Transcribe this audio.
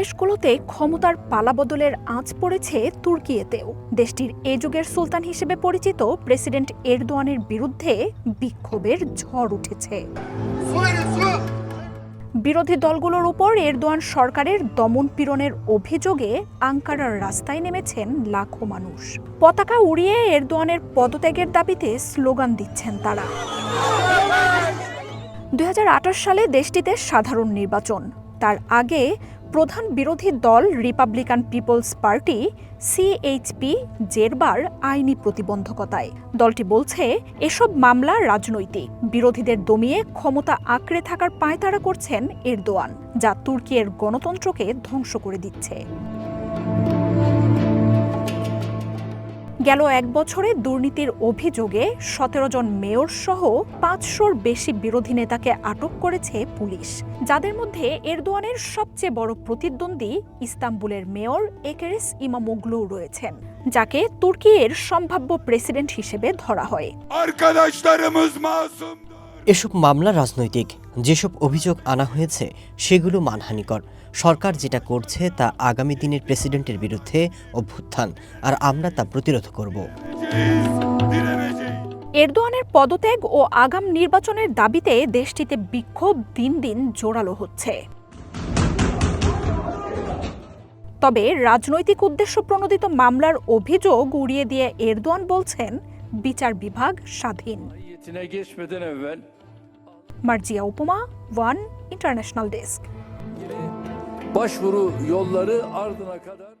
দেশগুলোতে ক্ষমতার পালাবদলের আঁচ পড়েছে তুর্কিয়েতেও। দেশটির এ যুগের সুলতান হিসেবে পরিচিত প্রেসিডেন্ট এরদোয়ানের বিরুদ্ধে বিক্ষোভের ঝড় উঠেছে। বিরোধী দলগুলোর উপর এরদোয়ান সরকারের দমনপীড়নের অভিযোগে আঙ্কারার রাস্তায় নেমেছেন লাখো মানুষ। পতাকা উড়িয়ে এরদোয়ানের পদত্যাগের দাবিতে স্লোগান দিচ্ছেন তারা। ২০২৮ সালে দেশটিতে সাধারণ নির্বাচন। তার আগে প্রধান বিরোধী দল রিপাবলিকান পিপলস পার্টি সিএইচপি জেরবার আইনি প্রতিবন্ধকতায়। দলটি বলছে এসব মামলা রাজনৈতিক। বিরোধীদের দমিয়ে ক্ষমতা আঁকড়ে থাকার পায়তারা করছেন এরদোয়ান, যা তুর্কির গণতন্ত্রকে ধ্বংস করে দিচ্ছে। গেল এক বছরে দুর্নীতির অভিযোগে ১৭ জন মেয়র সহ ৫০০-র বেশি বিরোধী নেতাকে আটক করেছে পুলিশ, যাদের মধ্যে এরদোয়ানের সবচেয়ে বড় প্রতিদ্বন্দ্বী ইস্তাম্বুলের মেয়র একেরেস ইমামোগ্লু রয়েছেন, যাকে তুর্কির সম্ভাব্য প্রেসিডেন্ট হিসেবে ধরা হয়। এসব মামলা রাজনৈতিক। যেসব অভিযোগ আনা হয়েছে সেগুলো মানহানিকর। সরকার যেটা করছে তা আগামী দিনের প্রেসিডেন্টের বিরুদ্ধে অভ্যুত্থান, আর আমরা তা প্রতিরোধ করব। এরদোয়ানের পদত্যাগ ও আগাম নির্বাচনের দাবিতে দেশটিতে বিক্ষোভ দিন দিন জোরালো হচ্ছে। তবে রাজনৈতিক উদ্দেশ্য প্রণোদিত মামলার অভিযোগ উড়িয়ে দিয়ে এরদোয়ান বলছেন বিচার বিভাগ স্বাধীন। মার্জিয়া উপমা, one international desk. Başvuru yolları ardına kadar